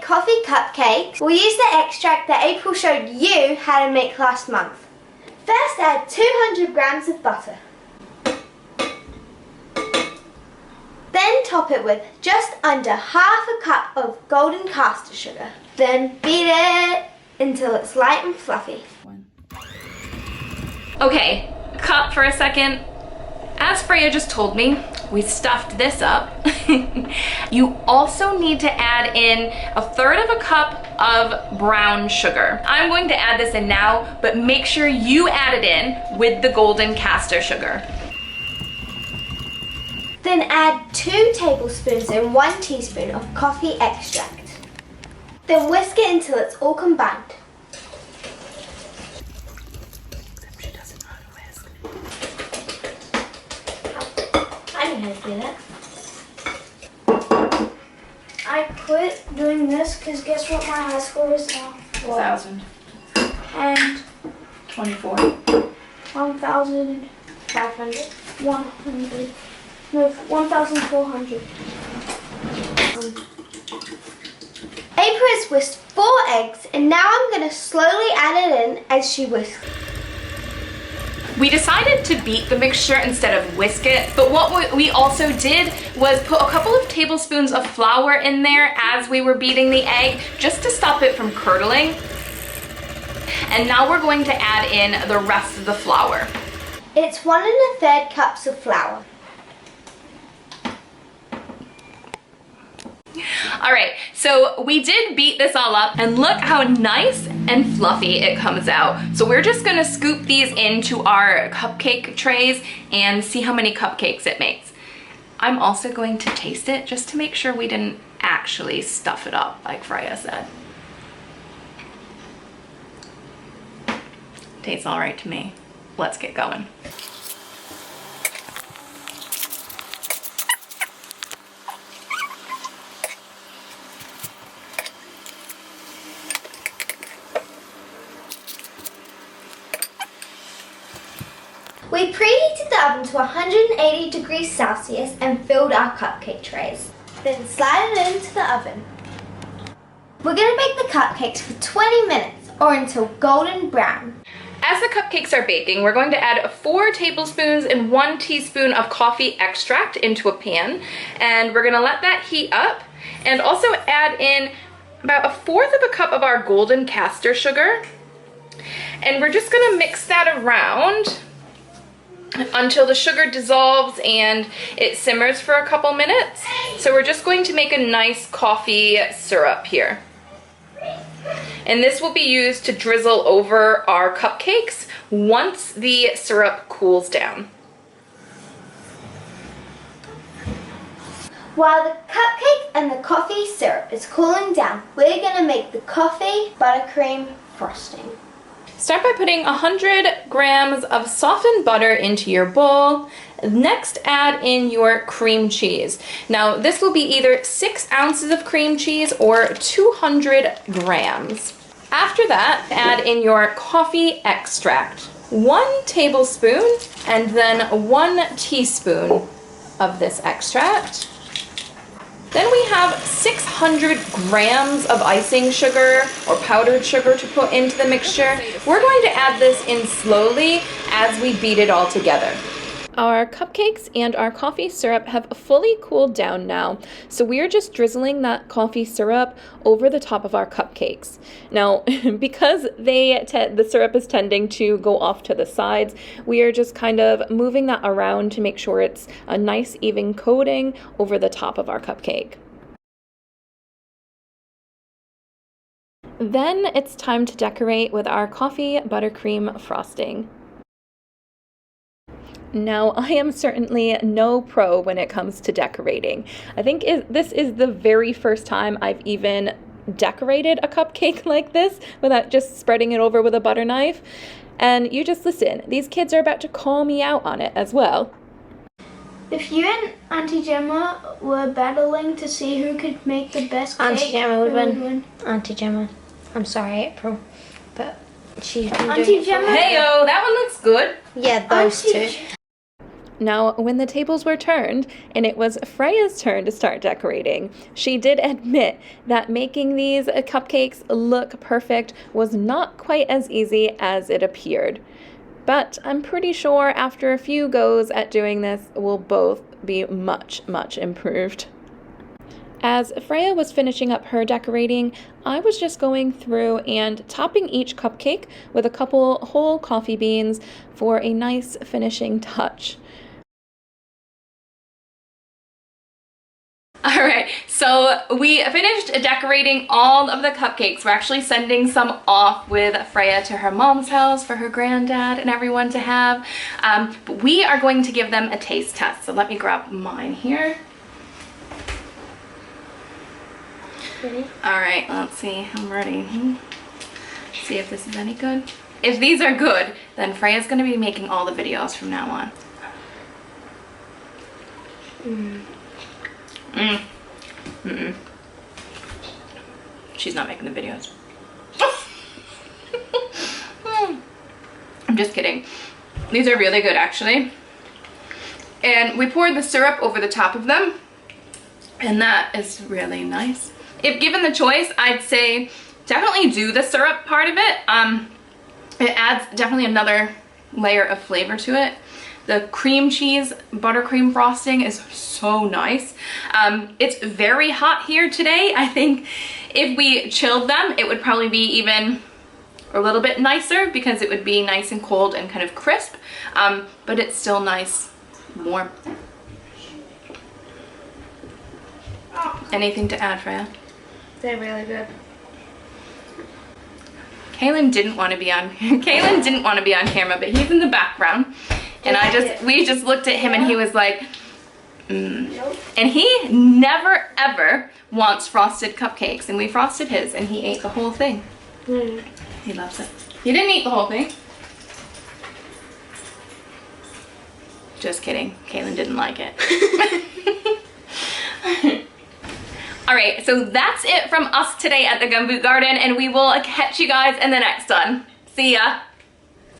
coffee cupcakes. We'll use the extract that April showed you how to make last month. First, add 200 grams of butter. Then top it with just under half a cup of golden caster sugar. Then beat it until it's light and fluffy. Okay, cut for a second. As Freya just told me, we stuffed this up. You also need to add in 1/3 of a cup of brown sugar. I'm going to add this in now, but make sure you add it in with the golden caster sugar. Then add 2 tablespoons and 1 teaspoon of coffee extract. Then whisk it until it's all combined. Except she doesn't know how to whisk. I know how to do that. I quit doing this because guess what my high score is now? 1,000. And 24. 1,500. 100. No, 1,400. April has whisked 4 eggs and now I'm going to slowly add it in as she whisks. We decided to beat the mixture instead of whisk it, but what we also did was put a couple of tablespoons of flour in there as we were beating the egg, just to stop it from curdling. And now we're going to add in the rest of the flour. It's 1 1/3 cups of flour. All right, so we did beat this all up and look how nice and fluffy it comes out. So we're just gonna scoop these into our cupcake trays and see how many cupcakes it makes. I'm also going to taste it just to make sure we didn't actually stuff it up like Freya said. Tastes all right to me. Let's get going. We preheated the oven to 180 degrees Celsius and filled our cupcake trays. Then slide it into the oven. We're going to bake the cupcakes for 20 minutes or until golden brown. As the cupcakes are baking, we're going to add 4 tablespoons and 1 teaspoon of coffee extract into a pan. And we're gonna let that heat up and also add in about 1/4 of a cup of our golden caster sugar. And we're just gonna mix that around until the sugar dissolves and it simmers for a couple minutes. So we're just going to make a nice coffee syrup here. And this will be used to drizzle over our cupcakes once the syrup cools down. While the cupcake and the coffee syrup is cooling down, we're going to make the coffee buttercream frosting. Start by putting 100 grams of softened butter into your bowl. Next, add in your cream cheese. Now, this will be either 6 ounces of cream cheese or 200 grams. After that, add in your coffee extract. 1 tablespoon and then 1 teaspoon of this extract. Then we have 600 grams of icing sugar or powdered sugar to put into the mixture. We're going to add this in slowly as we beat it all together. Our cupcakes and our coffee syrup have fully cooled down now, so we're just drizzling that coffee syrup over the top of our cupcakes. Now, because the syrup is tending to go off to the sides, we are just kind of moving that around to make sure it's a nice even coating over the top of our cupcake. Then it's time to decorate with our coffee buttercream frosting. Now, I am certainly no pro when it comes to decorating. I think this is the very first time I've even decorated a cupcake like this without just spreading it over with a butter knife. And you just listen, these kids are about to call me out on it as well. If you and Auntie Gemma were battling to see who could make the best cake, Auntie Gemma would win. Auntie Gemma. I'm sorry, April, but she's been Auntie doing Gemma. Heyo, that one looks good. Yeah, those two. Now, when the tables were turned and it was Freya's turn to start decorating, she did admit that making these cupcakes look perfect was not quite as easy as it appeared. But I'm pretty sure after a few goes at doing this, we'll both be much, much improved. As Freya was finishing up her decorating, I was just going through and topping each cupcake with a couple whole coffee beans for a nice finishing touch. All right, so we finished decorating all of the cupcakes. We're actually sending some off with Freya to her mom's house for her granddad and everyone to have. But we are going to give them a taste test. So let me grab mine here. Ready? All right, let's see, I'm ready. See if this is any good. If these are good, then Freya's gonna be making all the videos from now on. She's not making the videos. I'm just kidding. These are really good, actually. And we poured the syrup over the top of them, and that is really nice. If given the choice, I'd say definitely do the syrup part of it. It adds definitely another layer of flavor to it. The cream cheese buttercream frosting is so nice. It's very hot here today. I think if we chilled them, it would probably be even a little bit nicer because it would be nice and cold and kind of crisp, but it's still nice, warm. Anything to add, Freya? They're really good. Kaylin didn't want to be on camera, but he's in the background. And we just looked at him and he was like, Nope. And he never ever wants frosted cupcakes, and we frosted his and he ate the whole thing. He loves it. He didn't eat the whole thing. Just kidding. Kaylin didn't like it. Alright, so that's it from us today at the Gumboot Garden, and we will catch you guys in the next one. See ya!